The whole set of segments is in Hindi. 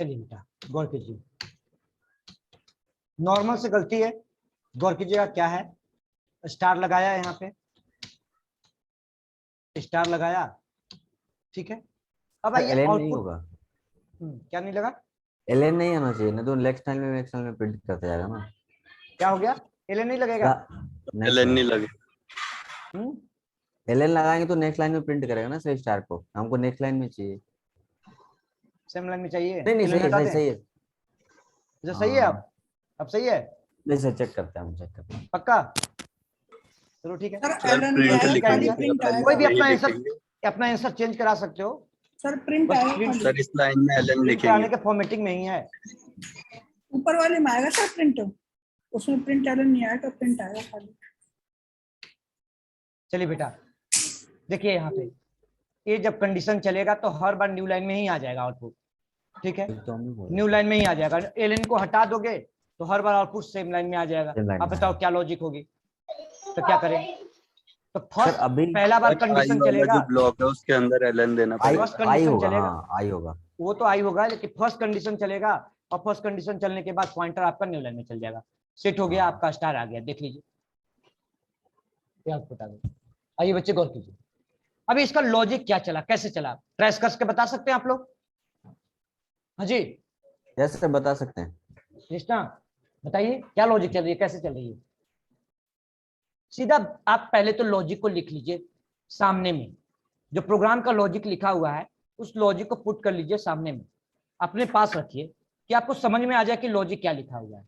चलिए बेटा गौर कीजिए, नॉर्मल से गलती है, गौर कीजिएगा क्या है। स्टार लगाया यहाँ पे, स्टार लगाया, ठीक है। अब आइए एलएन नहीं आउटपुट। होगा, क्या नहीं लगा? एलएन नहीं आना चाहिए, नहीं तो नेक्स्ट टाइम में प्रिंट करते जाएगा ना। क्या हो गया? एल नहीं लगेगा? एलएन नहीं लगे। एलएन लगाएंगे तो नेक्स्ट लाइन में प्रिंट करेगा ना सही स्टार को, हमको नेक्स्ट लाइन में चाहिए। सेम लाइन में चाहिए? नहीं नहीं, एल सही है हटा सही दें? सही है। अच्छा सही है। अब सही है नहीं सर, चेक करते हैं, हम चेक करते हैं। पक्का? चलो ठीक है, सर सर एलन प्रिंट आएगा, लिख खाली लिखेंगे लीजिए। प्रिंट आएगा। कोई भी यही अपना लिखेंगे। आंसर चेंज करा सकते हो। सर प्रिंट बस आएगा प्रिंट खाली, सर इस लाइन में एलएन प्रिंट कराने लिखेंगे। के फॉर्मेटिंग में ही है। ऊपर वाले में आएगा सर प्रिंट, उसमें प्रिंट एलन नहीं आएगा, प्रिंट आएगा खाली। चलिए बेटा देखिए यहाँ पे, ये जब कंडीशन चलेगा तो हर बार न्यू लाइन में ही आ जाएगा आउटपुट, ठीक है। तो हम नहीं बोल न्यू लाइन में ही आ जाएगा। एलएन को हटा दोगे तो हर बार आउटपुट सेम लाइन में आ जाएगा। Same line अब में बताओ क्या लॉजिक होगी, तो क्या करें? तो सर फर्स्ट अभी पहला बार आई कंडीशन वाला चलेगा, जो ब्लॉक है उसके अंदर एलएन देना आई पड़ेगा। फर्स्ट आई कंडीशन होगा, चलेगा, हाँ आई होगा। वो तो आई होगा, लेकिन फर्स्ट कंडीशन चलेगा और फर्स्ट कंडीशन चलने के बाद पॉइंटर आपका न्यू लाइन में चल जाएगा। सेट हो गया, आपका स्टार आ गया, देख लीजिए आउटपुट आ गया। आइए बच्चे गौर कीजिए, अभी इसका लॉजिक क्या चला, कैसे चला, ट्रेस करके बता सकते हैं आप लोग? हाँ जी यस सर, बता सकते हैं। कृष्णा बताइए क्या लॉजिक चल रही है, कैसे चल रही है? सीधा आप पहले तो लॉजिक को लिख लीजिए सामने में, जो प्रोग्राम का लॉजिक लिखा हुआ है उस लॉजिक को पुट कर लीजिए सामने में, अपने पास रखिए कि आपको समझ में आ जाए कि लॉजिक क्या लिखा हुआ है,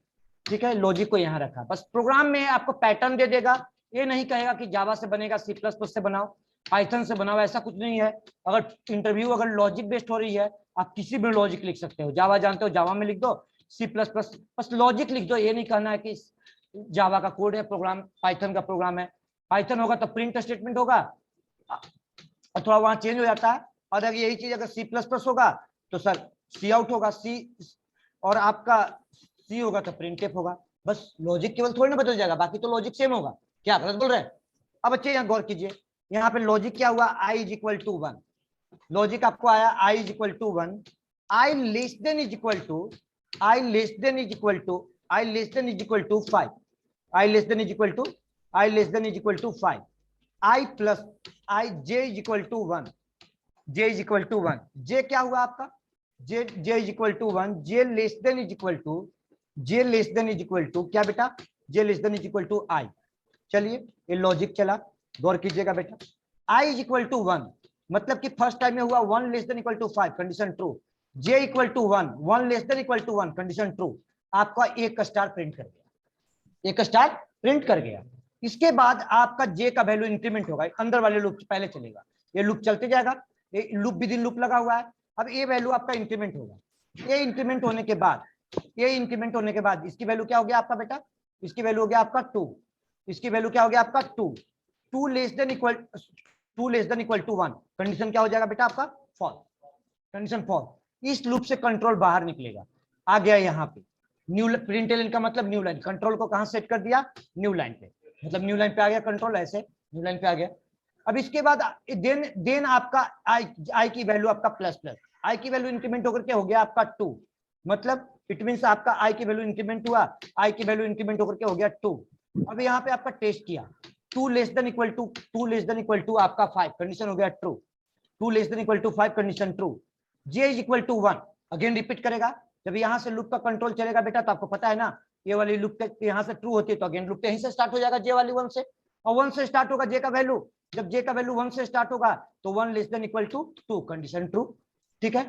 ठीक है। लॉजिक को यहाँ रखा, बस प्रोग्राम में आपको पैटर्न दे देगा, ये नहीं कहेगा कि जावा से बनेगा, सी प्लस प्लस से बनाओ, पाइथन से बनाओ, ऐसा कुछ नहीं है। अगर इंटरव्यू अगर लॉजिक बेस्ड हो रही है, आप किसी भी लॉजिक लिख सकते हो, जावा जानते हो जावा में लिख दो, सी प्लस प्लस बस लॉजिक लिख दो, ये नहीं कहना है कि जावा का कोड है, प्रोग्राम पाइथन का प्रोग्राम है। पाइथन होगा तो प्रिंट स्टेटमेंट होगा और थोड़ा वहां चेंज हो जाता है, और अगर यही चीज अगर सी प्लस प्लस होगा तो सर सी आउट होगा, सी और आपका सी होगा तो प्रिंट एफ होगा। बस लॉजिक केवल थोड़ी ना बदल जाएगा, बाकी तो लॉजिक सेम होगा। क्या गलत बोल रहे हैं? अब बच्चे यहाँ गौर कीजिए, यहाँ पे लॉजिक क्या हुआ, I is equal to 1, logic आपको आया I is equal to 1, I less than is equal to, I less than is equal to, I less than is equal to 5, I less than is equal to, I less than is equal to 5, I plus I J is equal to 1, J is equal to 1, J क्या हुआ आपका, J is equal to 1, J less than is equal to, J less than is equal to क्या बेटा, J less than is equal to I. चलिए ये लॉजिक चला, गौर कीजिएगा बेटा, आई इज इक्वल टू 1 मतलब कि फर्स्ट टाइम में हुआ 1 less than equal to 5 condition true, J equal to 1, 1 less than equal to 1 condition true, आपका एक स्टार प्रिंट कर गया, एक स्टार प्रिंट कर गया। इसके बाद आपका जे का वैल्यू इंक्रीमेंट होगा, अंदर वाले लूप पहले चलेगा, ये लूप चलते जाएगा, ये लूप विद इन लूप लगा हुआ है। अब ये वैल्यू आपका इंक्रीमेंट होगा, ये इंक्रीमेंट होने के बाद, ये इंक्रीमेंट होने के बाद इसकी वैल्यू क्या हो गया आपका बेटा, इसकी वैल्यू हो गया आपका 2, इसकी वैल्यू क्या हो गया आपका 2, 2 less than equal, 2 less than equal to 1 condition क्या हो जाएगा बेटा आपका फॉल्स, कंडीशन फॉल्स। इस लूप से कंट्रोल बाहर निकलेगा, आ गया यहाँ पे न्यू प्रिंट एलिमेंट का मतलब न्यू लाइन, कंट्रोल को कहां सेट कर दिया, न्यू लाइन पे, मतलब न्यू लाइन पे आ गया कंट्रोल, ऐसे न्यू लाइन पे आ गया। अब इसके बाद देन आपका आई की वैल्यू आपका प्लस प्लस, आई की वैल्यू इंक्रीमेंट होकर के हो गया आपका 2, मतलब इट मींस आपका आई की वैल्यू इंक्रीमेंट हुआ, आई की वैल्यू इंक्रीमेंट होकर के हो गया 2। अब यहाँ पे आपका टेस्ट किया, 2 less than equal to, 2 less than equal to आपका 5 कंडीशन हो गया true, 2 less than equal to 5 condition true, J is equal to 1 again repeat करेगा। जब यहाँ से लूप का कंट्रोल चलेगा बेटा तो आपको पता है ना, ये वाली लूप यहाँ से ट्रू होती है तो अगेन लूप यहीं से स्टार्ट हो जाएगा, जे वाली 1 से, और 1 से स्टार्ट होगा जे का वैल्यू, जब जे का वैल्यू 1 से स्टार्ट होगा तो 1 less than equal to 2 condition true, ठीक है,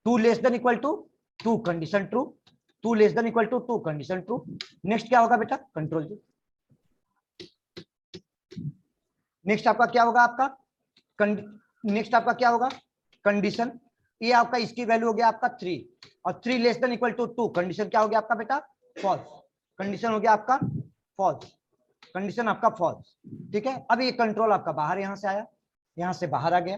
2 less than equal to 2 condition true, 2 less than equal to 2 condition true. Next क्या होगा बेटा, कंट्रोल जी, नेक्स्ट आपका क्या होगा, आपका नेक्स्ट आपका क्या होगा, कंडीशन, ये आपका इसकी वैल्यू हो गया आपका 3 और 3 less than equal to 2 condition क्या हो गया आपका बेटा फॉल्स, कंडीशन हो गया आपका फॉल्स, कंडीशन आपका फॉल्स, ठीक है। अब ये कंट्रोल आपका बाहर यहां से आया, यहां से बाहर आ गया,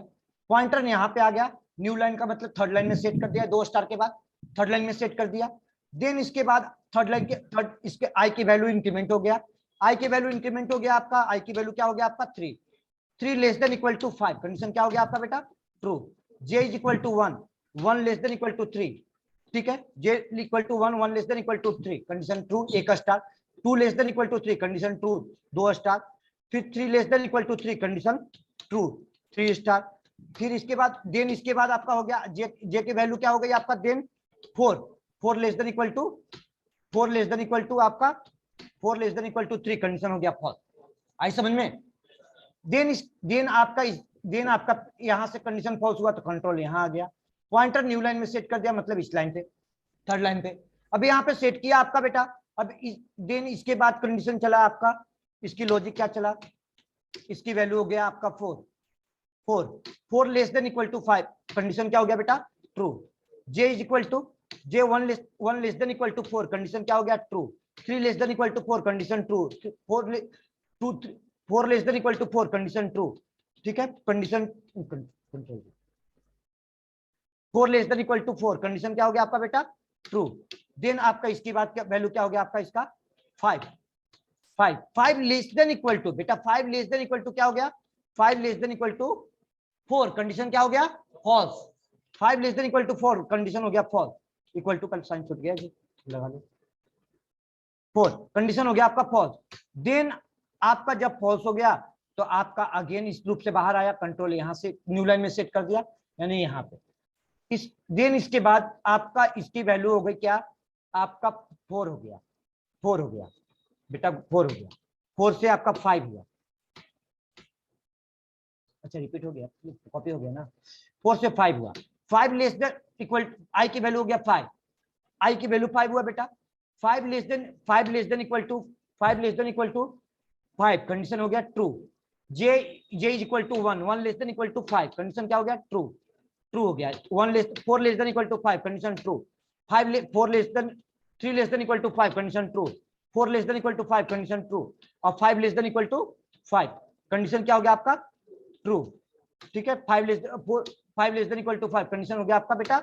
पॉइंटर यहां पे आ गया, न्यू लाइन का मतलब थर्ड लाइन में सेट कर दिया, 2 स्टार के बाद थर्ड लाइन में सेट कर दिया। देन इसके बाद थर्ड लाइन के थर्ड इसके आई की वैल्यू इंक्रीमेंट हो गया, आई की वैल्यू इंक्रीमेंट हो गया आपका, आई की वैल्यू क्या हो गया आपका 3, 3 less than equal to 5 condition क्या हो गया आपका बेटा true, J is equal to 1, 1 less than equal to 3, ठीक है, J equal to 1, 1 less than equal to 3, condition true, 1 star, 2 less than equal to 3, condition true, 2 star, फिर 3 less than equal to 3, condition true, 3 star, फिर इसके बाद देन इसके बाद आपका हो गया जे की वैल्यू क्या हो गई आपका, then 4 less than equal to 4 less than equal to आपका 4 less than equal to 3, condition हो गया फॉल्स। आई समझ में? देन आपका यहां से कंडीशन फॉल्स हुआ तो कंट्रोल यहां आ गया, पॉइंटर न्यू लाइन में सेट कर दिया, मतलब इस लाइन पे, थर्ड लाइन पे। अब यहाँ पे सेट किया आपका बेटा, अब देन इसके बाद कंडीशन चला आपका, इसकी लॉजिक क्या चला, इसकी वैल्यू हो गया आपका 4 less than equal to 5, condition क्या हो गया बेटा, true, J is equal to J 1 less than equal to 4, condition क्या हो गया, true, 3 less than equal to 4, condition true, 4 less than equal to 4, condition true, ठीक है, condition 4 less than equal to 4, condition क्या हो गया आपका बेटा, ट्रू। देन आपका इसकी बात क्या वैल्यू क्या हो गया आपका, इसका 5 लेस देन इक्वल टू बेटा, 5 लेस देन इक्वल टू क्या हो गया, 5 less than equal to 4, condition क्या हो गया, false, 5 less than equal to 4, condition हो गया फॉल्स, इक्वल टू का साइन छूट गया जी, लगा लो, 4, कंडीशन हो गया आपका फॉल्स। देन आपका जब फॉल्स हो गया तो आपका अगेन इस लूप से बाहर आया, कंट्रोल यहां से न्यू लाइन में सेट कर दिया, यानी यहाँ पे देन इसके बाद आपका इसकी वैल्यू हो गई क्या, आपका 4 हो गया बेटा, 4 हो गया, 4 से आपका 5 हुआ, अच्छा रिपीट हो गया, कॉपी हो गया ना, 4 से 5 हुआ, 5 लेस देन इक्वल आई की वैल्यू हो गया 5, आई की वैल्यू 5 हुआ बेटा, 5 less than equal to 5, condition हो गया true, J is equal to 1 less than equal to 5, condition क्या हो गया, ट्रू हो गया, 4 less than equal to 5, condition true, 4 less than 3 less than equal to 5, condition true, 4 less than equal to 5, condition true, और 5 less than equal to 5, condition क्या हो गया आपका, ट्रू, ठीक है, 5 less than equal to 5, condition हो गया आपका बेटा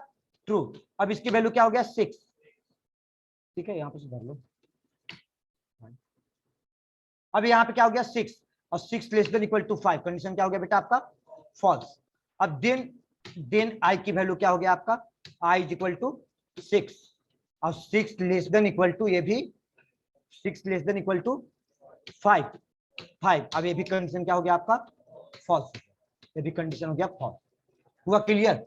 ट्रू। अब इसकी वैल्यू क्या हो गया, 6, ठीक है, यहाँ पे सुधार लो, अब यहाँ पे क्या हो गया 6, और 6 less than equal to 5, condition क्या हो गया बेटा आपका फॉल्स। अब देन आई की वैल्यू क्या हो गया आपका, आई इज इक्वल टू 6, और 6 लेस देन इक्वल टू, ये भी 6 लेस देन इक्वल टू 5, अब ये भी कंडीशन क्या हो गया आपका फॉल्स, ये भी कंडीशन हो गया फॉल्स। हुआ क्लियर?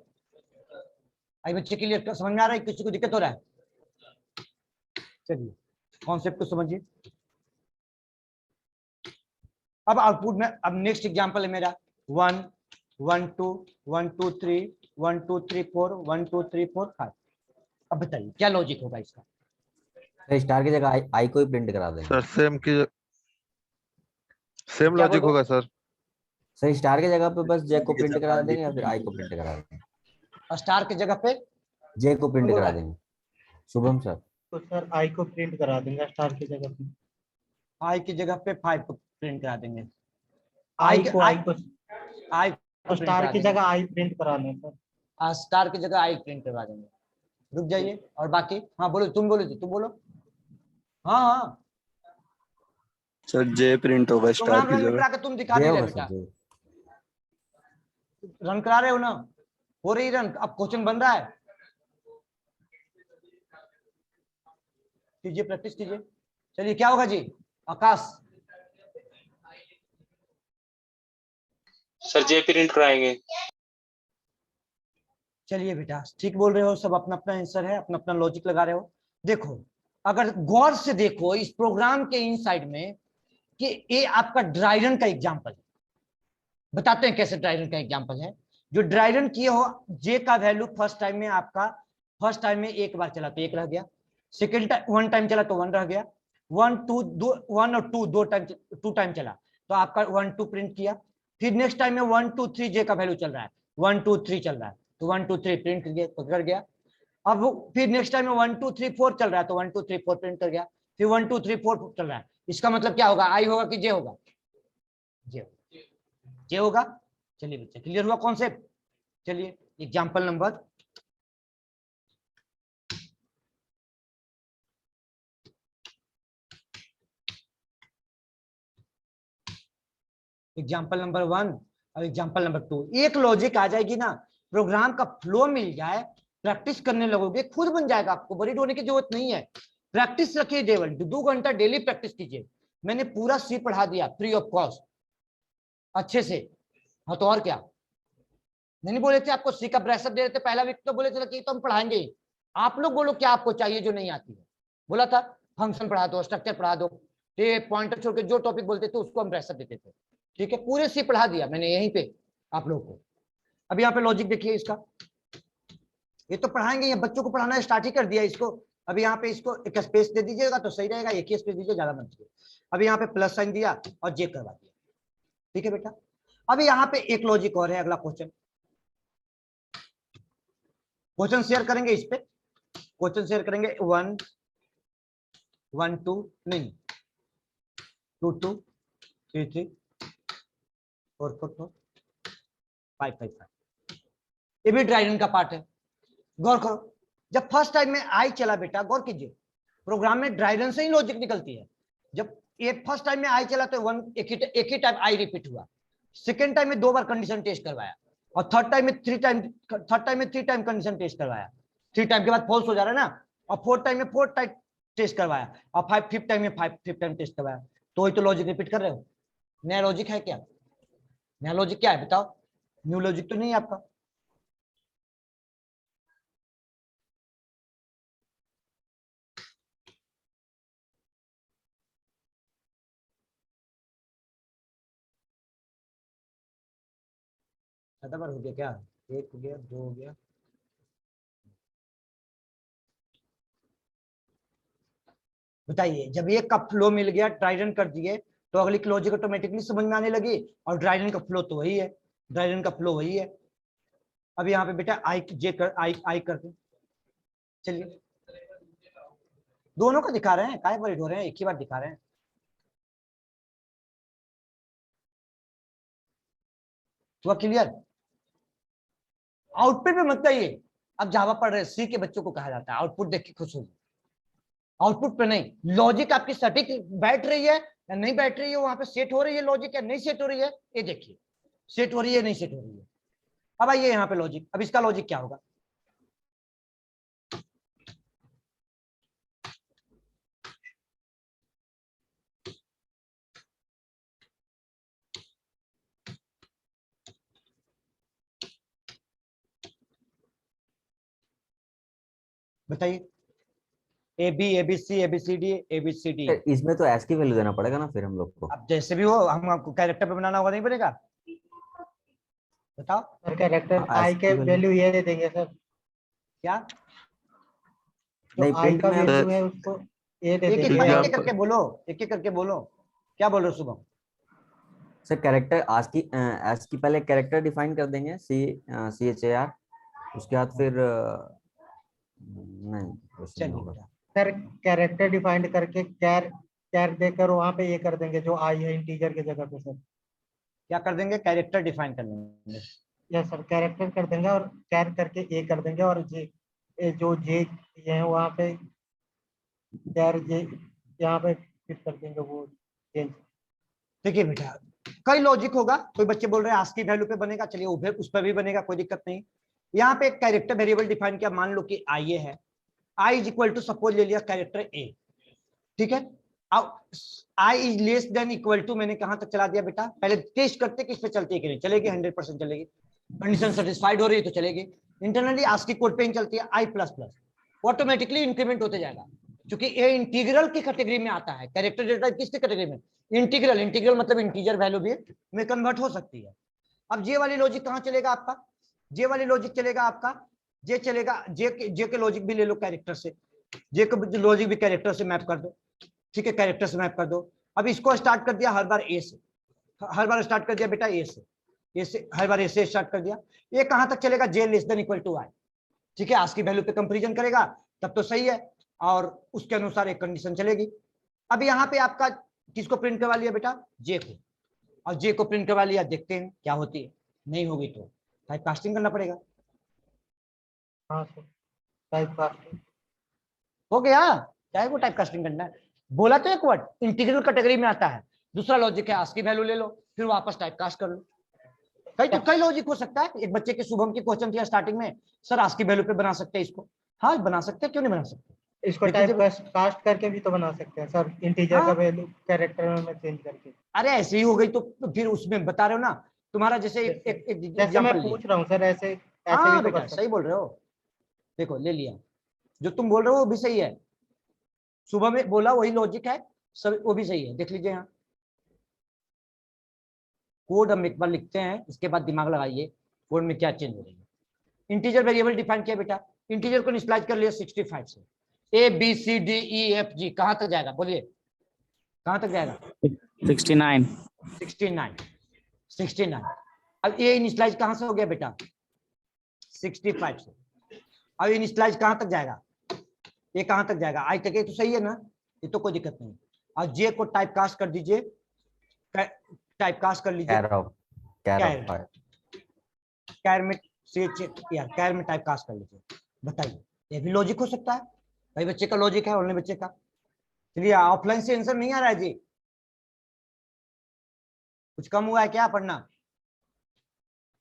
आई बच्चे क्लियर, समझ में आ रहा है, किसी को दिक्कत हो रहा है? चलिए कॉन्सेप्ट को समझिए। अब आउटपुट में, अब नेक्स्ट एग्जांपल है मेरा 1 1 2 1 2 3 1 2 3 4 1 2 3 4 5। अब बताइए क्या लॉजिक होगा इसका? सर स्टार की जगह आई को ही प्रिंट करा देंगे सर सेम क्या लॉजिक बोलो? होगा सर। सर स्टार की जगह पे बस जे को ये प्रिंट सब करा डाल देंगे या दीजिए। फिर आई को प्रिंट करा देंगे? और स्टार की जगह पे जे को प्रिंट करा देंगे। शुभम सर, तो सर आई को प्रिंट करा देंगे स्टार की जगह पे। आई की जगह पे 5 को प्रिंट करा देंगे। आई को स्टार की जगह आई प्रिंट करा लें सर। स्टार की जगह आई प्रिंट करवा देंगे। रुक जाइए, और बाकी हाँ बोलो, तुम बोलो। हाँ हाँ सर जे प्रिंट होगा स्टार प्रोग्राम की रन जगह। करा के तुम दिखा जे नहीं होगा रहे सर, बेटा, जे। रन करा रहे हो ना, हो रही रन, अब क्वेश्चन बन रहा है, कीजिए प्रैक्टिस कीजिए। चलिए क्या होगा जी आकाश? सर जे प्रिंट कराएंगे। चलिए बेटा ठीक बोल रहे हो, सब अपना अपना आंसर है, अपना अपना लॉजिक लगा रहे हो। देखो अगर गौर से देखो इस प्रोग्राम के इनसाइड में कि ये आपका ड्राई रन का एग्जांपल है, बताते हैं कैसे ड्राई रन का एग्जांपल है। जो ड्राई रन किए हो, जे का वैल्यू फर्स्ट टाइम में एक बार चला तो 1 रह गया, सेकंड टाइम 1 टाइम चला तो 1 रह गया, 1 और 2 2 टाइम चला तो आपका 1 2 प्रिंट किया। फिर नेक्स्ट टाइम में 1 2 3 जे का वैल्यू चल रहा है, 1 2 3 चल रहा है तो 1 2 3 प्रिंट कर गया। अब फिर नेक्स्ट टाइम में 1 2 3 4 चल रहा है तो 1 2 3 4 प्रिंट कर गया। फिर 1 2 3 4 चल रहा है, इसका मतलब क्या होगा, आई होगा कि जे होगा? जे होगा। चलिए बच्चे क्लियर हुआ कॉन्सेप्ट? चलिए एग्जांपल नंबर एग्जाम्पल नंबर 1 और एग्जाम्पल नंबर 2। एक लॉजिक आ जाएगी ना, प्रोग्राम का फ्लो मिल जाए प्रैक्टिस करने लगोगे खुद बन जाएगा, आपको वरीड होने की जरूरत नहीं है। प्रैक्टिस रखिए केवल 2 घंटा डेली प्रैक्टिस कीजिए। मैंने पूरा सी पढ़ा दिया फ्री ऑफ कॉस्ट अच्छे से। हाँ तो और क्या, नहीं बोले थे आपको सी का ब्रेसअप दे रहे थे पहला वीक, तो बोले थे कि तो हम पढ़ाएंगे। आप लोग बोलो क्या आपको चाहिए जो नहीं आती है। बोला था फंक्शन पढ़ा दो, स्ट्रक्चर पढ़ा दो, ये पॉइंटर छोड़ के जो टॉपिक बोलते थे उसको हम ब्रेसअप देते थे। ठीक है, पूरे सी पढ़ा दिया मैंने यहीं पे आप लोगों को। अब यहाँ पे लॉजिक देखिए इसका, ये तो पढ़ाएंगे, ये बच्चों को पढ़ाना स्टार्ट ही कर दिया इसको। अभी यहाँ पे इसको एक स्पेस दे दीजिएगा तो सही रहेगा, एक ही स्पेस दीजिए ज्यादा मत दीजिए। अभी यहाँ पे प्लस साइन दिया और जे करवा दिया। ठीक है बेटा, अभी यहाँ पे एक लॉजिक और है, अगला क्वेश्चन। क्वेश्चन शेयर करेंगे इस पे, क्वेश्चन शेयर करेंगे 1 1 2 नहीं 2 2 3 3 4 4 4 5 5 5। ये भी ड्राइडन का पार्ट है। गौर करो, जब फर्स्ट टाइम में आई चला बेटा, गौर कीजिए, प्रोग्राम में ड्राइडन से ही लॉजिक निकलती है। जब ये फर्स्ट टाइम में आई चला तो एक ही टाइम आई रिपीट हुआ, सेकेंड टाइम में 2 बार कंडीशन टेस्ट करवाया, और थर्ड टाइम में 3 टाइम कंडीशन टेस्ट करवाया। 3 टाइम के बाद फॉल्स हो जा रहा है ना, और 4 टाइम में 4 टाइम टेस्ट करवाया, और 5 टाइम में 5 टाइम टेस्ट करवाया। तो वही तो लॉजिक रिपीट कर रहे हो। नया लॉजिक है क्या? नया लॉजिक क्या है बताओ? न्यू लॉजिक तो नहीं है आपका। ज्यादा बार हो गया क्या? 1 हो गया, 2 हो गया। बताइए, जब एक का फ्लो मिल गया, ट्राइडन कर दिए, तो अगली लॉजिक ऑटोमेटिकली समझ में आने लगी। और ड्राइडन का फ्लो तो वही है, ड्राइडन का फ्लो वही है। अब यहाँ पे बेटा आई जे कर आई करते, चलिए दोनों का दिखा रहे हैं, काय वरीड हो रहे हैं, एक ही बार दिखा रहे हैं। हुआ क्लियर? आउटपुट पे मत जाइए, अब जावा पढ़ रहे सी के बच्चों को कहा जाता है आउटपुट देख के खुश हो। आउटपुट पे नहीं, लॉजिक आपकी सटीक बैठ रही है या नहीं बैठ रही है, वहां पे सेट हो रही है लॉजिक या नहीं सेट हो रही है, ये देखिए सेट हो रही है नहीं सेट हो रही है। अब आइए यहाँ पे लॉजिक, अब इसका लॉजिक क्या होगा? बताइए, A B A B C A B C D A B C D. इसमें तो एस की वैल्यू देना पड़ेगा ना फिर हम लोग को। अब जैसे भी हो, हम आपको कैरेक्टर पे बनाना होगा, नहीं बनेगा? बताओ सर कैरेक्टर हाँ, आई के SQL वैल्यू ये दे देंगे सर, क्या? नहीं, जो आई print का में वैल्यू है उसको ये दे एक देंगे। यहाँ एक करके बोलो, एक एक करके बोलो, क्या बोल रहे हो शुभम? सर कैरेक्टर एस की पहले कैरेक्टर डिफाइन कर देंगे, CHAR, उसके बाद फिर नहीं वैसे नहीं चलिए होगा। बेटा, सर कैरेक्टर डिफाइंड करके कैर देकर वहां पे ये कर देंगे जो आई है इंटीजर की जगह पे सर। क्या कर देंगे? कैरेक्टर डिफाइन कर लेंगे। यस सर, कैरेक्टर कर देंगे और कैर करके ए कर देंगे, और जो जे ये है वहां पे कैर जे यहाँ पे फिट कर देंगे वो चेंज। देखिए बेटा, कई लॉजिक होगा, कोई बच्चे बोल रहे हैं आस्की वैल्यू पे बनेगा, चलिए उस पर भी बनेगा, कोई दिक्कत नहीं। यहाँ पे एक कैरेक्टर वेरिएबल डिफाइन किया, मान लो कि आई है, I is equal to suppose ले लिया कैरेक्टर ए, ठीक है। अब I is less than equal to, मैंने कहां तक चला दिया बेटा? पहले टेस्ट करते कि इस पे चलती है कि नहीं चलेगी, 100% चलेगी, कंडीशन सेटिस्फाइड हो रही है तो चलेगी। इंटरनली आस्की कोड पे ही चलती है, आई प्लस प्लस ऑटोमेटिकली इंक्रीमेंट होते जाएगा, क्योंकि ये इंटीग्रल की कैटेगरी में आता है। कैरेक्टर डेटा किसकी कैटेगरी में? इंटीग्रल। इंटीग्रल मतलब इंटीजर वैल्यू भी में कन्वर्ट हो सकती है। अब जे वाली लॉजिक कहां चलेगा आपका? जे वाली लॉजिक चलेगा आपका, जे चलेगा, जे के लॉजिक भी ले लो कैरेक्टर से, जे के लॉजिक भी कैरेक्टर से मैप कर दो, ठीक है, कैरेक्टर से मैप कर दो। अब इसको स्टार्ट कर दिया हर बार ए से, हर बार स्टार्ट कर दिया बेटा ए से, हर बार ए से स्टार्ट कर दिया। ये कहां तक चलेगा? जे less than equal to I, ठीक है, आज की वैल्यू पे कंपैरिजन करेगा तब तो सही है, और उसके अनुसार एक कंडीशन चलेगी। अब यहाँ पे आपका किसको प्रिंट करवा लिया बेटा? जे को, और जे को प्रिंट करवा लिया, देखते हैं क्या होती है, नहीं होगी तो टाइप कास्टिंग करना पड़ेगा। हाँ सर, टाइप कास्टिंग हो गया, चाहे वो टाइप कास्टिंग करना है। बोला तो एक वर्ड इंटीग्रल कैटेगरी में आता है। दूसरा लॉजिक है आस्की वैल्यू ले लो, फिर वापस टाइप कास्ट कर लो। कई लॉजिक हो सकता है। एक बच्चे के शुभम की क्वेश्चन थी स्टार्टिंग में, सर आज की वैल्यू पे बना सकते हैं इसको। हाँ बना सकते हैं, क्यों नहीं बना सकते। इसको लेकिन टाइप जब- कास्ट करके भी तो बना सकते हैं सर, इंटीजर का हाँ। वैल्यू कैरेक्टर में चेंज करके। अरे ऐसे ही हो गई तो फिर उसमें बता रहे हो ना, तुम्हारा जैसे एक जैसे मैं एग्जांपल लिया। पूछ रहा हूँ सर, ऐसे ऐसे भी हाँ तो बेटा कर सकते सही बोल रहे हो, देखो ले लिया, जो तुम बोल रहे हो वो भी सही है, सुबह में बोला वही लॉजिक है, सब वो भी सही है। देख लीजिए यहाँ कोड हम एक बार लिखते हैं, इसके बाद दिमाग लगाइए कोड में क्या चेंज हो रही है। इंटीजर वेरिएबल डिफाइन किया बेटा, इंटीजर को इनिशियलाइज कर लिया 65 से, A B C D E F G कहां तक जाएगा, बोलिए कहां तक जाएगा। 69 69। अब ये इनिशियलाइज कहां से हो गया बेटा, 65 से। अब इनिशियलाइज कहां तक जाएगा, ये कहां तक जाएगा, आई तक, ये तो सही है ना, ये तो कोई दिक्कत नहीं। और जे को टाइप कास्ट कर दीजिए, टाइप कास्ट कर लीजिए, कैर में यार कैर में टाइप कास्ट कर लीजिए। बताइए ये भी लॉजिक हो सकता है, भाई बच्चे का लॉजिक है, ऑनलाइन बच्चे का। चलिए ऑफलाइन से आंसर नहीं आ रहा है जी, कुछ कम हुआ है क्या पढ़ना,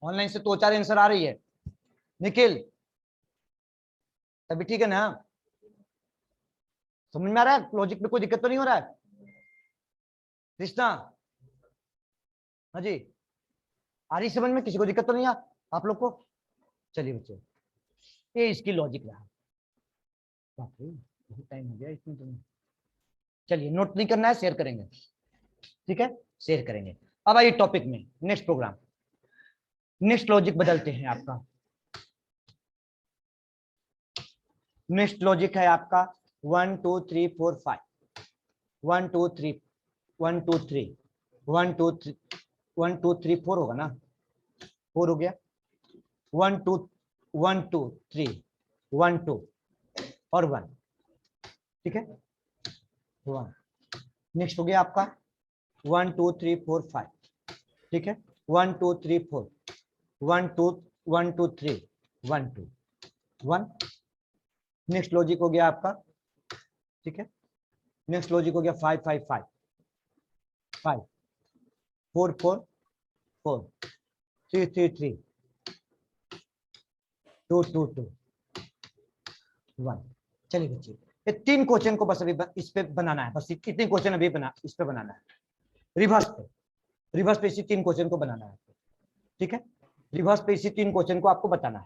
ऑनलाइन से 2-4 आंसर आ रही है। निखिल तभी ठीक है ना, समझ में आ रहा है, लॉजिक में कोई दिक्कत तो नहीं हो रहा है। कृष्णा हाँ जी, आ रही समझ में, किसी को दिक्कत तो नहीं है आप लोग को। चलिए बच्चे ये इसकी लॉजिक रहा, बहुत टाइम हो गया इसमें तो। चलिए नोट नहीं करना है, शेयर करेंगे, ठीक है शेयर करेंगे। अब आइए टॉपिक में, नेक्स्ट प्रोग्राम, नेक्स्ट लॉजिक बदलते हैं आपका। नेक्स्ट लॉजिक है आपका 1 2 3 4 5, 1 2 3 1 2 3 1 2 3 1 2 3 4 होगा ना, 4 हो गया, 1 2 1 2 3 1 2 और 1, ठीक है 1। नेक्स्ट हो गया आपका 1 2 3 4 5, ठीक है 1 2 3 4 1 2 1 2 3 1 2 1। नेक्स्ट लॉजिक हो गया आपका, ठीक है नेक्स्ट लॉजिक हो गया 5 5 5 5 4 4 4 3 3 3 2 2 2 1। चलिए बच्चे ये 3 क्वेश्चन को बस अभी इस पे बनाना है, बस कितने क्वेश्चन अभी इस पे बनाना है, रिवर्स पे इसी 3 क्वेश्चन को बनाना है, ठीक है रिवर्स पे इसी 3 क्वेश्चन को आपको बताना है।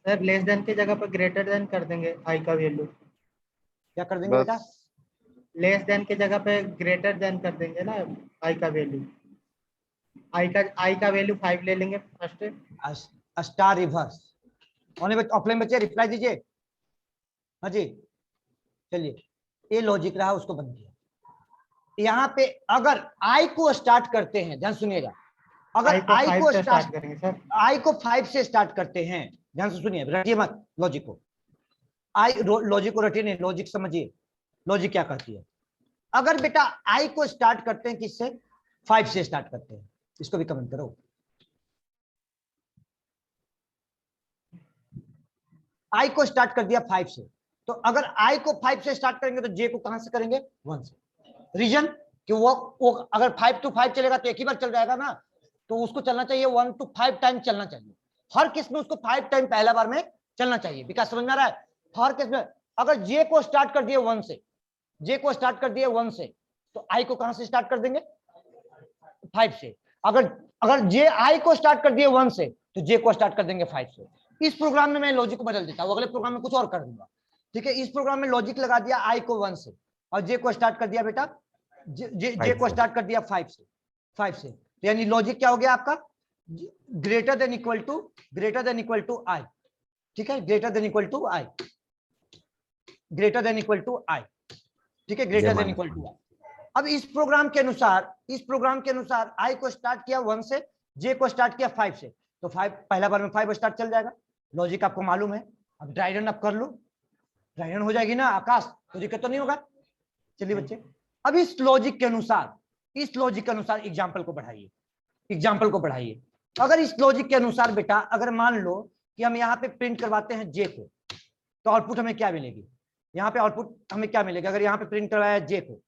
सर लेस देन की जगह पर ग्रेटर देन कर देंगे आई का वैल्यू। क्या कर देंगे बेटा, लेस देन की जगह पे ग्रेटर देन कर देंगे ना आई का वैल्यू। आई का वैल्यू 5 ले लेंगे फर्स्ट। Star reverse. ऑफलाइन बच्चे रिप्लाई दीजिए, हाँ जी चलिए ये लॉजिक रहा, उसको बंद किया। यहाँ पे अगर आई को स्टार्ट करते हैं, ध्यान सुनिएगा, अगर आई को स्टार्ट करेंगे सर, आई को 5 से स्टार्ट करते हैं, ध्यान से सुनिए, रटिए मत लॉजिक को, आई लॉजिक को रटिए नहीं, लॉजिक समझिए, लॉजिक क्या करती है। अगर बेटा आई को स्टार्ट करते हैं किससे, 5 से स्टार्ट करते हैं, इसको भी कमेंट करो। आई को स्टार्ट कर दिया 5 से, तो अगर आई को 5 से स्टार्ट करेंगे तो जे को कहां से करेंगे, 1 से। रीजन कि वो अगर 5 to 5 चलेगा तो एक ही बार चल जाएगा ना, तो उसको चलना चाहिए 1 to 5 टाइम चलना चाहिए, हर केस में उसको 5 टाइम पहला बार में चलना चाहिए। विकास समझ में आ रहा है, हर केस में अगर जे को स्टार्ट कर दिए 1 से, जे को स्टार्ट कर दिए 1 से, तो आई को कहां से स्टार्ट कर देंगे, 5 से। अगर जे आई को स्टार्ट कर दिए 1 से, तो जे को स्टार्ट कर देंगे 5 से। इस प्रोग्राम में मैं लॉजिक को बदल देता हूं, अगले प्रोग्राम में कुछ और कर दूंगा, ठीक है। इस प्रोग्राम में लॉजिक लगा दिया आई को 1 से, और जे को स्टार्ट कर दिया बेटा, जे को स्टार्ट कर दिया 5 से, यानी लॉजिक क्या हो गया आपका, greater than equal to I, ठीक है greater than equal to I, greater than equal to I, ठीक है greater than equal to I. अब इस प्रोग्राम के अनुसार आई को स्टार्ट किया 1 से, जे को स्टार्ट किया 5 से, तो 5 पहला बार में 5 स्टार्ट चल जाएगा, लॉजिक आपको मालूम है। अब ड्राई रन आप कर लो, ड्राई रन हो जाएगी ना आकाश, तो दिक्कत तो नहीं होगा। चलिए बच्चे अब इस लॉजिक के अनुसार एग्जाम्पल को बढ़ाइए। अगर इस लॉजिक के अनुसार बेटा, अगर मान लो कि हम यहाँ पे प्रिंट करवाते हैं जे को, तो आउटपुट हमें क्या मिलेगी, यहाँ पे आउटपुट हमें क्या मिलेगा, अगर यहाँ पे प्रिंट करवाया जे को,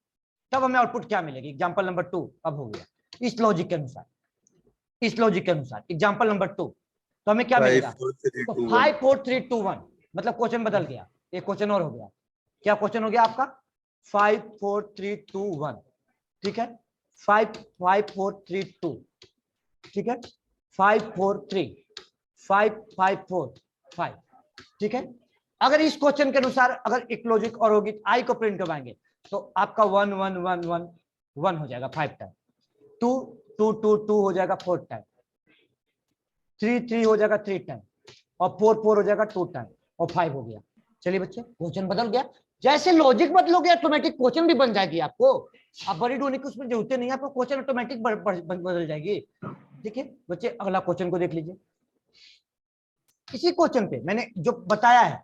तब हमें आउटपुट क्या मिलेगी, एग्जाम्पल नंबर 2 अब हो गया। इस लॉजिक के अनुसार इस लॉजिक के अनुसार एग्जांपल नंबर 2, तो हमें क्या मिलेगा? 5 4 3 तो 2 1 5 4 3 2 1, मतलब क्वेश्चन बदल गया, एक क्वेश्चन और हो गया। क्या क्वेश्चन हो गया आपका? 5 4 3 2 1, ठीक है। 5 5 4 3 2, ठीक है। 5 4 3 5 5 4 5, ठीक है। अगर इस क्वेश्चन के अनुसार अगर एक लॉजिक और होगी, आई को प्रिंट करवाएंगे तो आपका 1 1 1 1 1 हो जाएगा 5 टाइम, 2 2 2 2 हो जाएगा 4 टाइम, 3 3 हो जाएगा 3 टाइम, और 4 4 हो जाएगा 2 टाइम, और 5 हो गया। चलिए बच्चे, क्वेश्चन बदल गया। जैसे लॉजिक बदलोगे ऑटोमेटिक क्वेश्चन भी बन जाएगी आपको। आप बड़ी होने की उसमें जरूरत नहीं है, आपको क्वेश्चन ऑटोमेटिक बदल जाएगी। ठीक है बच्चे, अगला क्वेश्चन को देख लीजिए। इसी क्वेश्चन पे मैंने जो बताया है,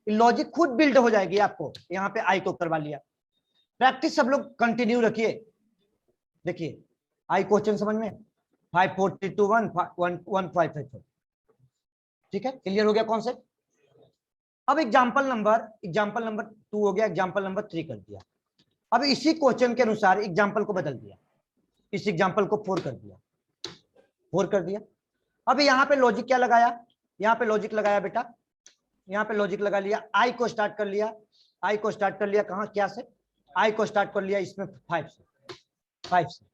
लॉजिक खुद बिल्ड हो जाएगी आपको। यहाँ पे आई को करवा लिया, प्रैक्टिस सब लोग कंटिन्यू रखिए। देखिए आई क्वेश्चन समझ में, 5 4 3 2 1 1 1 5 5 4, ठीक है, क्लियर हो गया कॉन्सेप्ट। अब एग्जांपल नंबर 2 हो गया, एग्जांपल नंबर 3 कर दिया। अब इसी क्वेश्चन के अनुसार एग्जांपल को बदल दिया, इस एग्जांपल को 4 कर दिया, 4 कर दिया। अब यहाँ पे लॉजिक क्या लगाया? यहाँ पे लॉजिक लगाया बेटा, यहाँ पे लॉजिक लगा लिया, आई को स्टार्ट कर लिया, आई को स्टार्ट कर लिया कहाँ, क्या से? आई को स्टार्ट कर लिया इसमें 5 से, 5 से।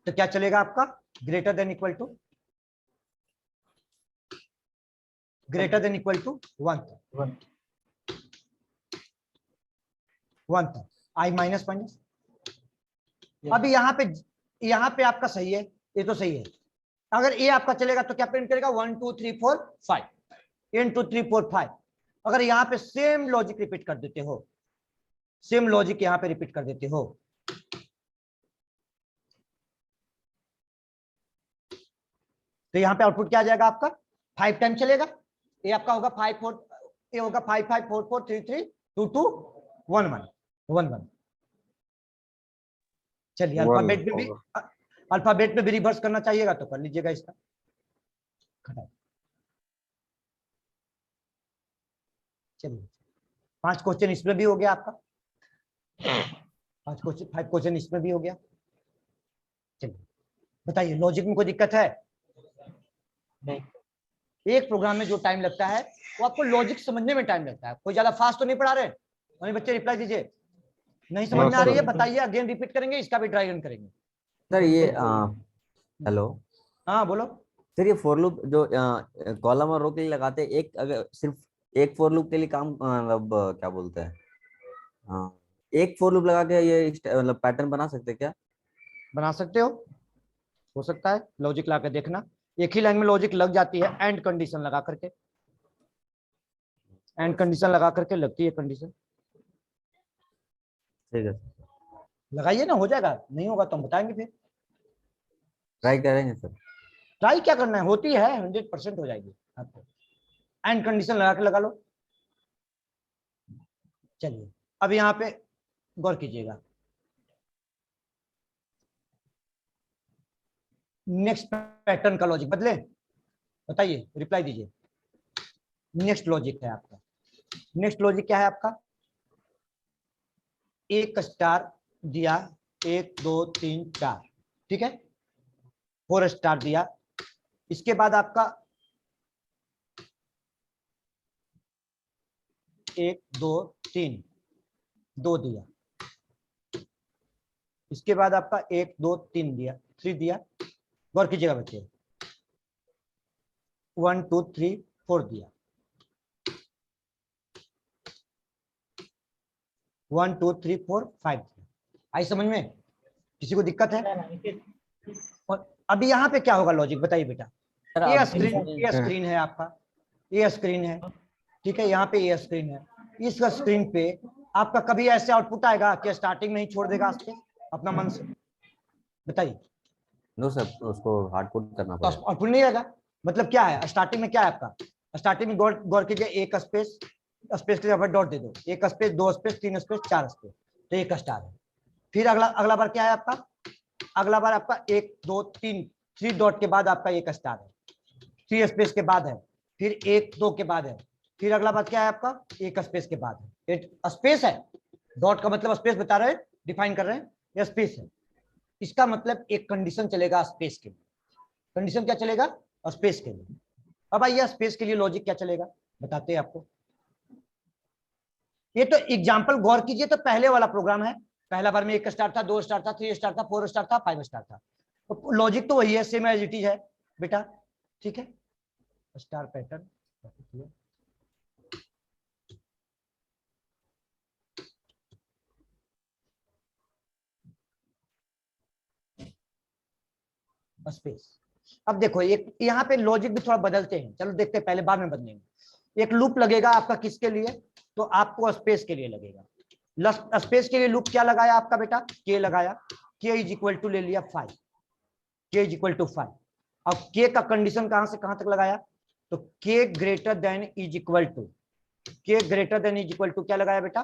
तो क्या चलेगा आपका? ग्रेटर देन इक्वल टू 1 था, आई माइनस माइनस। अभी यहाँ पे आपका सही है, ये तो सही है। अगर ये आपका चलेगा तो क्या प्रिंट करेगा? 1 2 3 4 5, 1 2 3 4 5। अगर यहाँ पे सेम लॉजिक रिपीट कर देते हो, सेम लॉजिक यहाँ पे रिपीट कर देते हो, तो यहाँ पे आउटपुट क्या आ जाएगा आपका? 5 टाइम चलेगा। ये आपका होगा 5 4, ये होगा 5 5 4 4 3 3 2 2 1 1 1 1। चलिए अल्फाबेट में भी रिवर्स करना चाहिएगा तो कर लीजिएगा इसका। चलिए 5 क्वेश्चन इसमें भी हो गया आपका, 5 क्वेश्चन इसमें भी हो गया। चलिए बताइए, लॉजिक में कोई दिक्कत है? नहीं। एक प्रोग्राम में जो टाइम लगता है वो आपको लॉजिक समझने में टाइम लगता है। कोई ज्यादा फास्ट तो नहीं पढ़ा रहे? और बच्चे रिप्लाई दीजिए, नहीं समझ में आ रही है बताइए, अगेन रिपीट करेंगे, इसका भी ट्राई रन करेंगे। सर ये हेलो, हाँ बोलो। सर ये फॉर लूप जो कॉलम और रो के लिए लगाते हैं, एक अगर सिर्फ एक फॉर लूप के लिए काम मतलब क्या बोलते हैं, एक फॉर लूप लगा के ये मतलब पैटर्न बना सकते हैं क्या? बना सकते हो सकता है। लॉजिक ला के देखना, एक ही लाइन में लॉजिक लग जाती है, एंड कंडीशन लगा करके, एंड कंडीशन लगा करके लगती है कंडीशन। ठीक है, लगाइए ना, हो जाएगा। नहीं होगा तो हम बताएंगे फिर। ट्राई करेंगे सर। ट्राई क्या करना है, होती है, 100% हो जाएगी आपको। एंड कंडीशन लगा के लगा लो। चलिए अब यहाँ पे गौर कीजिएगा, नेक्स्ट पैटर्न का लॉजिक बदले, बताइए, रिप्लाई दीजिए। नेक्स्ट लॉजिक है आपका, नेक्स्ट लॉजिक क्या है आपका? एक स्टार दिया, 1 2 3 4, ठीक है, 4 स्टार दिया। इसके बाद आपका 1 2 3 2 दिया। इसके बाद आपका 1 2 3 दिया, 3 दिया। गौर कीजिएगा बच्चे, 1 2 3 4 दिया, 1 2 3 4 5 दिया। आई समझ में? किसी को दिक्कत है? और अभी यहाँ पे क्या होगा लॉजिक, बताइए बेटा। ये स्क्रीन है आपका, ये स्क्रीन है, ठीक है, यहाँ पे ये स्क्रीन है। इस स्क्रीन पे आपका कभी ऐसे आउटपुट आएगा कि स्टार्टिंग नहीं छोड़ देगा आपके अपना मन से? बताइए। नो सर, उसको हार्ड कोड करना तो पड़ेगा। आउटपुट नहीं आएगा। मतलब क्या है, स्टार्टिंग में क्या है आपका? स्टार्टिंग में गौर कीजिए, एक स्पेस, स्पेस के जगह डॉट दे दो, एक स्पेस, 2 स्पेस, 3 स्पेस, 4 स्पेस, तो एक स्टार है। फिर अगला बार क्या है आपका? अगला बार आपका 1 2 3 3 डॉट के बाद आपका एक स्टार है, 3 स्पेस के बाद है, फिर 1 2 के बाद है, फिर अगला बार क्या है आपका? एक स्पेस के बाद है। स्पेस है, डॉट का मतलब स्पेस बता रहे हैं, डिफाइन कर रहे हैं, ये स्पेस है। इसका मतलब एक कंडीशन चलेगा स्पेस के लिए। कंडीशन क्या चलेगा? और स्पेस के लिए। अब आइए स्पेस के लिए लॉजिक क्या चलेगा बताते हैं आपको। ये तो एग्जांपल गौर कीजिए, तो पहले वाला प्रोग्राम है। पहला बार में 1 स्टार था, 2 स्टार था, 3 स्टार था, 4 स्टार था, 5 स्टार था। तो लॉजिक तो वही है, सेम एज इट इज है बेटा, ठीक है। Star pattern space. अब देखो एक यहाँ पे लॉजिक भी थोड़ा बदलते हैं, चलो देखते हैं, पहले बाद में बदलेंगे। एक लूप लगेगा आपका किसके लिए? तो आपको स्पेस के लिए लगेगा। स्पेस के लिए लूप क्या लगाया आपका बेटा? के लगाया। के इज इक्वल टू ले लिया 5, के इज इक्वल टू 5। अब के का कंडीशन कहां से कहां तक लगाया? तो K greater than is equal to, K greater than is equal to क्या लगाया बेटा?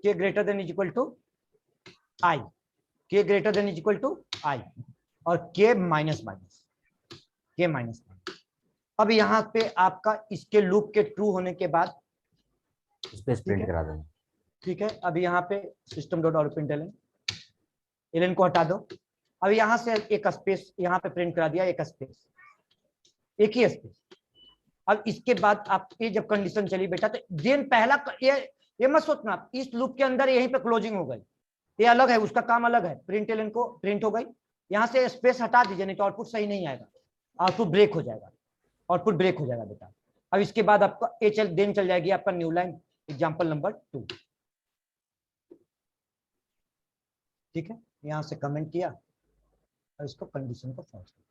K greater than is equal to I, K greater than is equal to I, और K minus minus, K minus minus. अब यहां पे आपका इसके लूप के ट्रू होने के बाद स्पेस प्रिंट करा देंगे। ठीक है। अब यहाँ पे system dot out println को हटा दो। अब यहां से एक स्पेस यहाँ पे प्रिंट करा दिया, एक स्पेस, एक ही स्पेस। अब इसके बाद आप ये जब कंडीशन चली बेटा, तो देन पहला ये मत सोचना इस लूप के अंदर यहीं पे क्लोजिंग हो गई, ये अलग है, उसका काम अलग है। प्रिंट एलन को प्रिंट हो गई, यहां से स्पेस हटा दीजिए, नहीं तो आउटपुट सही नहीं आएगा, आउटपुट ब्रेक हो जाएगा, आउटपुट ब्रेक हो जाएगा बेटा। अब इसके बाद आपका ये देन चल जाएगी आपका न्यू लाइन एग्जाम्पल नंबर 2, ठीक है। यहां से कमेंट किया और इसको कंडीशन को फॉल्स किया।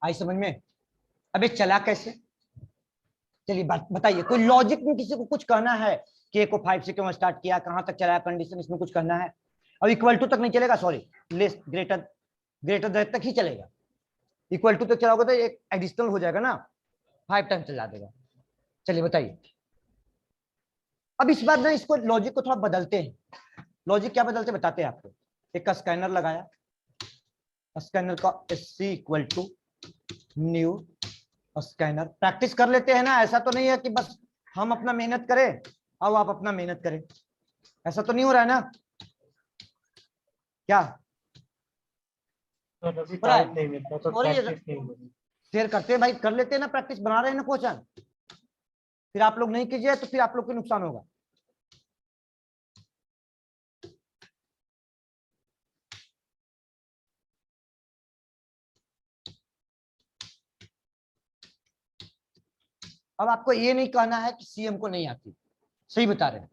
आई समझ में? अबे चला कैसे? चलिए बात बताइए, कोई लॉजिक में किसी को कुछ कहना है? के को 5 से क्यों स्टार्ट किया, कहां तक चलाया कंडीशन, इसमें कुछ कहना है? अब इक्वल टू तक नहीं चलेगा, सॉरी, लेस ग्रेटर ग्रेटर तक ही चलेगा। इक्वल टू तक चलाओगे तो एक एडिशनल हो जाएगा ना, 5 टाइम चला देगा। चलिए बताइए। अब इस बार ना इसको लॉजिक को थोड़ा बदलते हैं। लॉजिक क्या बदलते बताते हैं आपको। एक स्कैनर लगाया, स्कैनर का SC equal to new scanner. Practice कर लेते हैं ना, ऐसा तो नहीं है कि बस हम अपना मेहनत करें और आप अपना मेहनत करें, ऐसा तो नहीं हो रहा है ना? क्या तो अभी हो रहा है? टाइम नहीं मिलता तो Sorry, प्रैक्टिस नहीं होगी। शेयर करते हैं भाई, कर लेते हैं ना, प्रैक्टिस बना रहे हैं ना क्वेश्चन, फिर आप लोग नहीं कीजिए तो फिर आप लोग को नुकसान होगा। अब आपको ये नहीं कहना है कि सीएम को नहीं आती, सही बता रहे हैं,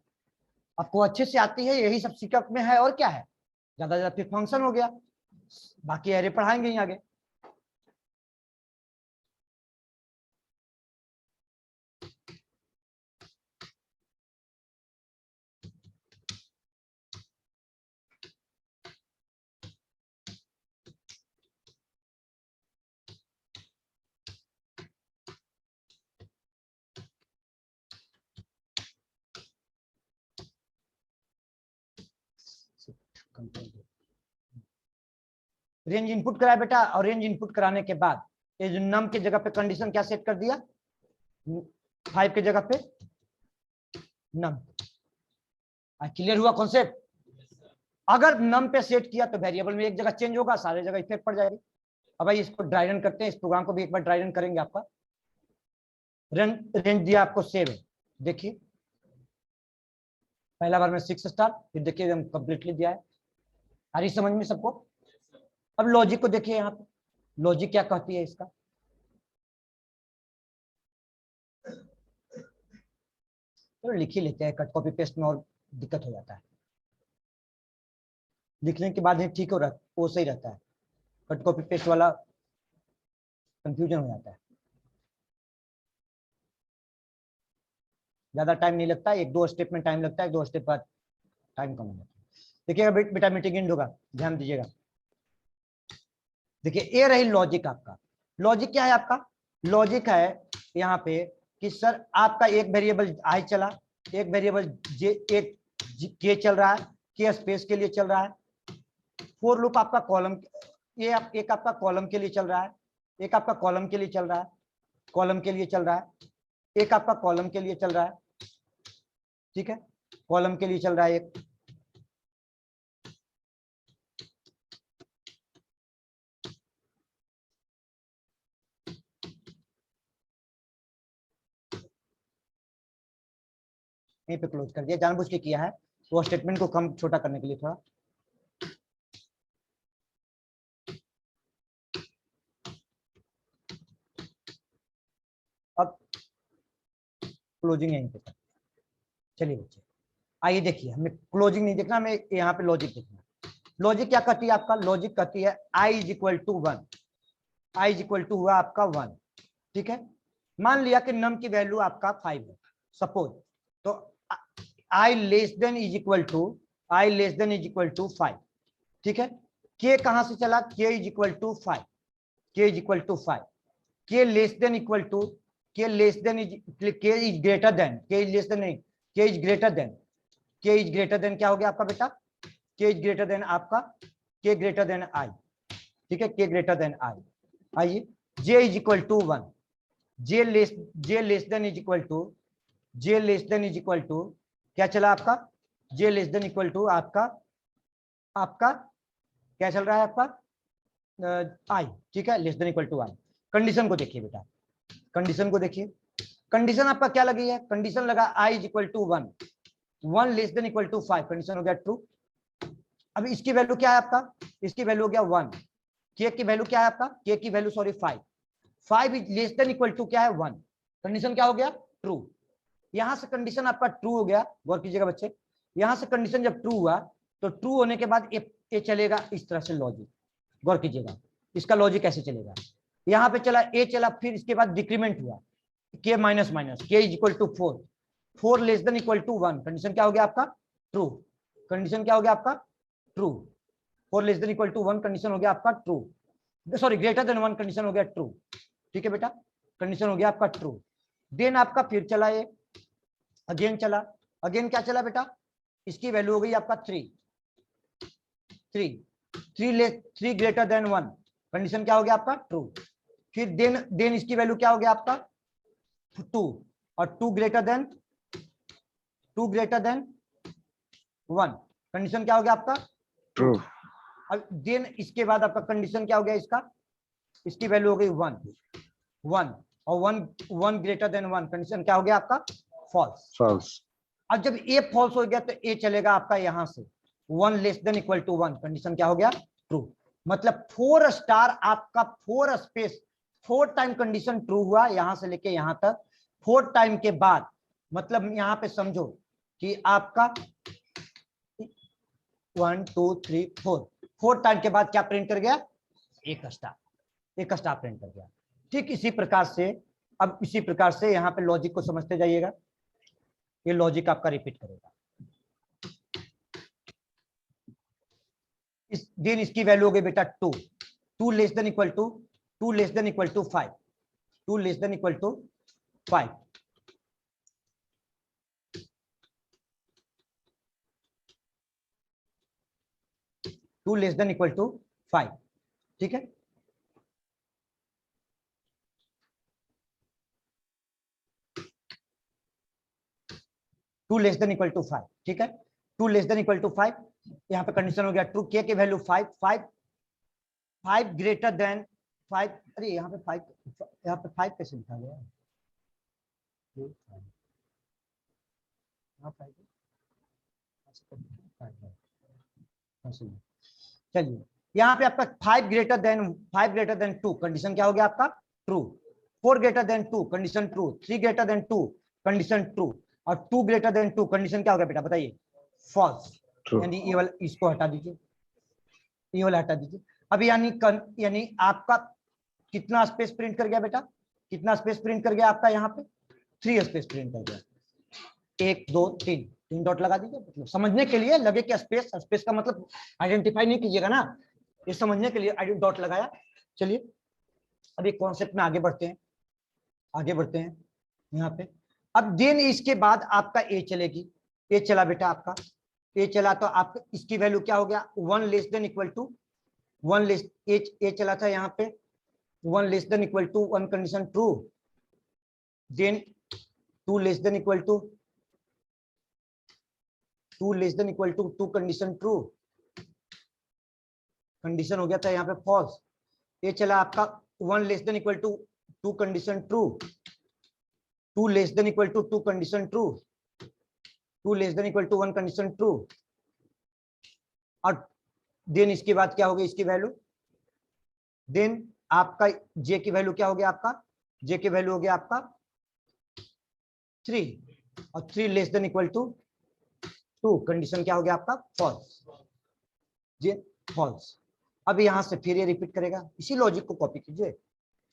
आपको अच्छे से आती है, यही सब सीकअप में है, और क्या है, ज्यादा ज्यादा फिर फंक्शन हो गया, बाकी एरे पढ़ाएंगे ही आगे। रेंज इनपुट कराया बेटा, और रेंज इनपुट कराने के बाद ये जो नम की जगह पे कंडीशन क्या सेट कर दिया, 5 की जगह पे नम। क्लियर हुआ कॉन्सेप्ट? अगर नम पे सेट किया तो वेरिएबल में एक जगह चेंज होगा, सारे जगह इफेक्ट पड़ जाएगी। अब भाई इसको ड्राई रन करते हैं, इस प्रोग्राम को भी एक बार ड्राई रन करेंगे। आपका रेंज दिया आपको 7, देखिए पहला बार में 6 स्टार, फिर देखिए हम कंप्लीटली दिया है। आ रही समझ में सबको? अब लॉजिक को देखिए, यहाँ पे लॉजिक क्या कहती है इसका। तो लिख ही लेते हैं, कट कॉपी पेस्ट में और दिक्कत हो जाता है, लिखने के बाद ही ठीक हो रहा, वो सही रहता है, कट कॉपी पेस्ट वाला कंफ्यूजन हो जाता है। ज्यादा टाइम नहीं लगता, 1-2 स्टेप में टाइम लगता है, 2 स्टेप बाद टाइम कम हो जाता है। देखिएगा बेटा मीटिंग एंड होगा, ध्यान दीजिएगा। देखिए ये रही लॉजिक आपका। लॉजिक क्या है आपका? लॉजिक है यहाँ पे कि सर आपका एक वेरिएबल आई चला, एक वेरिएबल जे, एक के चल रहा है, के स्पेस के लिए चल रहा है। फोर लूप आपका कॉलम, ये एक आपका कॉलम के लिए चल रहा है, एक आपका कॉलम के लिए चल रहा है, कॉलम के लिए चल रहा है, एक आपका कॉलम के लिए चल रहा है, ठीक है, कॉलम के लिए चल रहा है एक, यहीं पे क्लोज कर दिया, जानबूझ के किया है वो स्टेटमेंट को कम छोटा करने के लिए थोड़ा। अब क्लोजिंग यहीं पे कर। चलिए बच्चे आइए देखिए, हमें क्लोजिंग नहीं देखना, हमें यहाँ पे लॉजिक देखना। लॉजिक क्या कहती है आपका, लॉजिक कहती है I is equal to 1, I is equal to हुआ आपका 1, ठीक है। मान लिया कि नम की वैल्यू आपका 5 है सपोज, तो I less than is equal to, I less than is equal to 5, ठीक है। के कहां से चला, के इज इक्वल टू 5, के इज इक्वल टू 5, के लेस देन इक्वल टू, के लेस देन इज, के इज ग्रेटर देन, के इज लेस देन नहीं, के इज ग्रेटर देन, के इज ग्रेटर देन क्या हो गया आपका बेटा, के इज ग्रेटर देन आपका, के ग्रेटर देन आई, ठीक है, के ग्रेटर देन आई। आइए J is equal to 1, J less than is equal to, J less than is equal to क्या चला आपका, J less than equal to आपका, आपका क्या चल रहा है आपका आई, ठीक है, less than equal to I. Condition को देखिए बेटा, कंडीशन को देखिए, कंडीशन आपका क्या लगी है, कंडीशन लगा I is equal to 1, 1 less than equal to 5, condition हो गया ट्रू। अब इसकी वैल्यू क्या है आपका, इसकी वैल्यू हो गया 1, के की वैल्यू क्या है आपका, के की value sorry 5, 5 is less than equal to क्या है 1, कंडीशन क्या हो गया ट्रू। यहां से कंडीशन आपका ट्रू हो गया, गौर कीजिएगा बच्चे, यहां से कंडीशन जब ट्रू हुआ तो ट्रू होने के बाद ए चलेगा इस तरह से लॉजिक, गौर कीजिएगा इसका लॉजिक कैसे चलेगा, यहां पे चला ए चला, फिर इसके बाद डिक्रीमेंट हुआ K minus minus, K is equal to 4, 4 less than equal to 1, condition क्या हो गया आपका ट्रू, कंडीशन क्या हो गया आपका true, 4 less than equal to 1 condition हो गया आपका true, sorry greater than 1 condition हो गया ट्रू, ठीक है बेटा, कंडीशन हो गया आपका ट्रू। देन आपका फिर चला ये अगेन चला, अगेन क्या चला बेटा, इसकी वैल्यू हो गई आपका 3, 3 ग्रेटर देन 1, कंडीशन क्या हो गया आपका ट्रू। फिर देन इसकी वैल्यू क्या हो गया आपका 2, और 2 ग्रेटर देन 1, कंडीशन क्या हो गया आपका ट्रू। अब देन इसके बाद आपका कंडीशन क्या हो गया इसका, इसकी वैल्यू हो गई 1 और 1 ग्रेटर देन 1, कंडीशन क्या हो गया आपका फॉल्स। फॉल्स। अब जब ए फॉल्स हो गया तो ए चलेगा आपका यहां से 1 less than equal to 1, condition क्या हो गया ट्रू। मतलब 4 स्टार आपका 4 स्पेस 4 टाइम कंडीशन ट्रू हुआ यहां से लेके यहां तक, 4 टाइम के बाद मतलब यहां पे समझो कि आपका 1 2 3 4 टाइम के बाद क्या प्रिंट कर गया, एक स्टार प्रिंट कर गया। ठीक इसी प्रकार से, अब इसी प्रकार से यहाँ पे लॉजिक को समझते जाइएगा, ये लॉजिक आपका रिपीट करेगा। दिन इसकी वैल्यू हो गई बेटा 2 less than equal to 5, 2 less than equal to 5, 2 less than equal to 5, ठीक है। Two less than equal to 5, ठीक है, 2 लेस देन इक्वल टू 5, यहाँ पे कंडीशन हो गया ट्रू, के की वैल्यू 5 ग्रेटर देन 5, अरे यहाँ पे 5 कैसे लिखा गया है, चलिए यहाँ पे आपका 5 ग्रेटर देन 2, कंडीशन क्या हो गया आपका true, 4 greater than 2 condition true, 3 greater than 2 condition true, और 2 ग्रेटर देन 2 कंडीशन क्या हो गया बेटा बताइए फॉल्स। यानी ये वाला इसको हटा दीजिए, ये वाला हटा दीजिए। अब यानी आपका कितना स्पेस प्रिंट कर गया बेटा, कितना स्पेस प्रिंट कर गया आपका यहाँ पे 3 स्पेस प्रिंट कर गया, 1 2 3 डॉट लगा दीजिए, मतलब समझने के लिए लगे कि स्पेस का मतलब आइडेंटिफाई नहीं कीजिएगा ना, ये समझने के लिए डॉट लगाया। चलिए अब एक कॉन्सेप्ट में आगे बढ़ते हैं यहाँ पे। अब देन इसके बाद आपका ए चलेगी, ए चला बेटा आपका, ए चला तो आपका इसकी वैल्यू क्या हो गया 1 less than equal to 1 less, ए चला था यहाँ पे 1 less than equal to 1 condition true, then 2 less than equal to 2 less than equal to 2 condition true, condition हो गया था यहाँ पे फॉल्स। ये चला आपका 1 less than equal to 2 condition true, 2 less than equal to 2 condition true, 2 less than equal to 1 condition true. और देन इसके बाद क्या हो गया इसकी वैल्यू, देन आपका जे की वैल्यू क्या हो गया आपका, जे की वैल्यू हो गया आपका 3, और 3 less than equal to 2, condition क्या हो गया आपका फॉल्स, जे फॉल्स। अब यहां से फिर ये रिपीट करेगा, इसी लॉजिक को कॉपी कीजिए,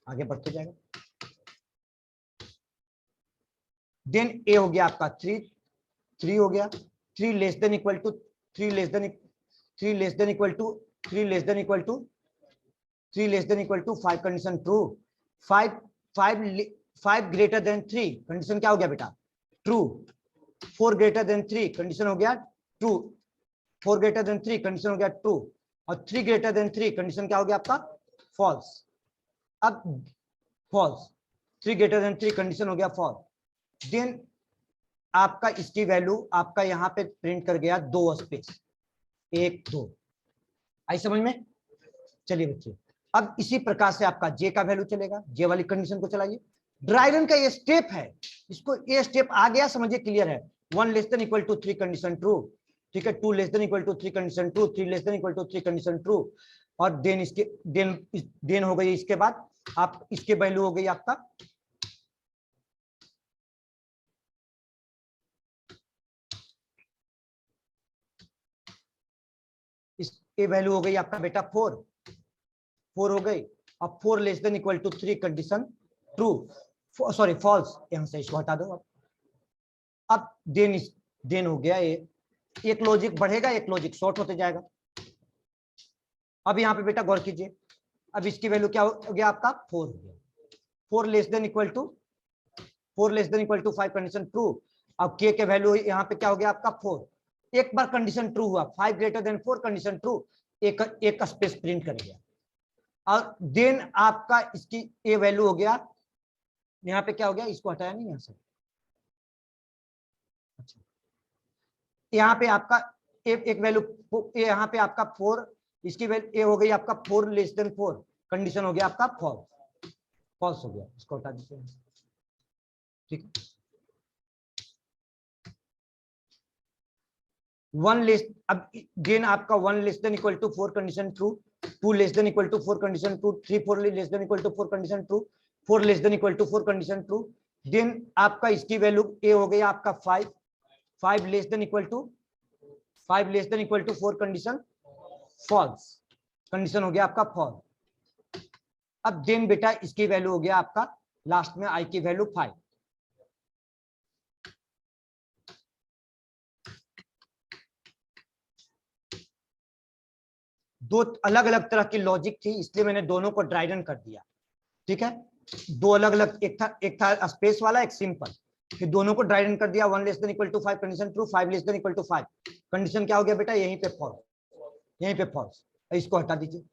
आगे बढ़ते जाएगा। देन ए हो गया आपका 3 हो गया, 3 less than equal to 3 less than equal to 3 less than equal to 3 less than equal to 5, condition true. 5 greater than 3, condition क्या हो गया बेटा ट्रू। 4 ग्रेटर देन 3, कंडीशन हो गया ट्रू। 4 ग्रेटर देन 3, कंडीशन हो गया ट्रू। और 3 ग्रेटर देन 3, कंडीशन क्या हो गया आपका फॉल्स। अब फॉल्स, 3 ग्रेटर देन 3, कंडीशन हो गया फॉल्स। देन आपका इसकी वैल्यू आपका यहाँ पे प्रिंट कर गया 2 स्पेस 1 2, आई समझ में। चलिए बच्चे, अब इसी प्रकार से आपका जे का वैल्यू चलेगा, जे वाली कंडीशन को चलाइए। ड्राई रन का ये स्टेप है, इसको ये स्टेप आ गया समझिए, क्लियर है। 1 less than equal to 3, condition true, ठीक है। 2 less than equal to 3, condition true. 3 less than equal to 3, condition true. और देन इसके देन हो गई, इसके बाद आप इसके वैल्यू हो गई आपका इसके वैल्यू हो गई आपका बेटा 4 हो गई। अब 4 less than equal to 3, condition true, sorry false, यहां से इसको हटा दो। अब देन हो गया ये, एक लॉजिक बढ़ेगा एक लॉजिक शॉर्ट होते जाएगा। अब यहाँ पे बेटा गौर कीजिए, अब इसकी वैल्यू क्या हो गया आपका 4 हो गया। 4 less than equal to 5, condition true. अब के वैल्यू यहाँ पे क्या हो गया आपका 4, एक बार कंडीशन ट्रू हुआ, 5 ग्रेटर देन 4, कंडीशन ट्रू, एक स्पेस प्रिंट कर गया। और देन आपका इसकी ए वैल्यू हो गया, यहाँ पे क्या हो गया, इसको हटाया नहीं यहाँ से, अच्छा यहाँ पे आपका एक वैल्यू, यहाँ पे आपका 4, इसकी वैल्यू ए हो गई आपका 4 लेस देन 4, कंडीशन हो गया आपका फॉल्स हो गया, इसको हटा दीजिए, ठीक है। 1 लेस, अब देन आपका 1 less than equal to 4, condition true. 2 less than equal to 4, condition true. 3 4 less than equal to 4, condition true. 4 less than equal to 4, condition true. Then आपका इसकी वैल्यू ए हो गई आपका 5 less than equal to 4, condition false, condition हो गया आपका फॉल्स। अब देन बेटा इसकी वैल्यू हो गया आपका लास्ट में आई की वैल्यू 5। दो अलग अलग तरह की लॉजिक थी, इसलिए मैंने दोनों को ड्राई रन कर दिया, ठीक है। दो अलग अलग, एक था स्पेस वाला, एक सिंपल, फिर दोनों को ड्राई रन कर दिया। 1 less than equal to 5, condition true. 5 less than equal to 5, condition क्या हो गया बेटा, यहीं पे फॉल्स, यहीं पे फॉल्स। इसको हटा दीजिए,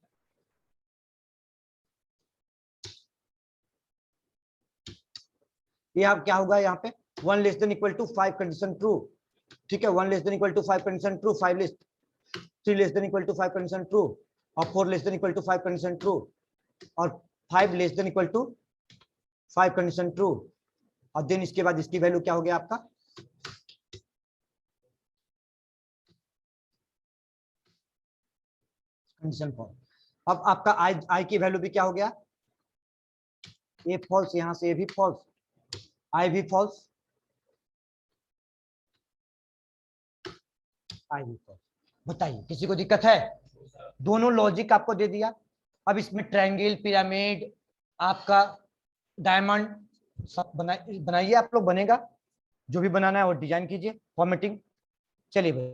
ये आप क्या होगा यहाँ पे 1 less than equal to 5, condition true, ठीक है। 1 less than equal to 5, condition true. 3 less than equal to 5, condition true. और 4 less than equal to 5, condition true. और 5 less than equal to 5, condition true. और देन इसके बाद इसकी वैल्यू क्या हो गया आपका कंडीशन फॉल्स। अब आपका आई की वैल्यू भी क्या हो गया, ए फॉल्स, यहां से ए भी फॉल्स, आई भी फॉल्स, आई भी फॉल्स। बताइए किसी को दिक्कत है? दोनों लॉजिक आपको दे दिया। अब इसमें ट्रायंगल, पिरामिड, आपका डायमंड सब बनाइए आप लोग, बनेगा जो भी बनाना है वो डिजाइन कीजिए, फॉर्मेटिंग। चलिए भाई।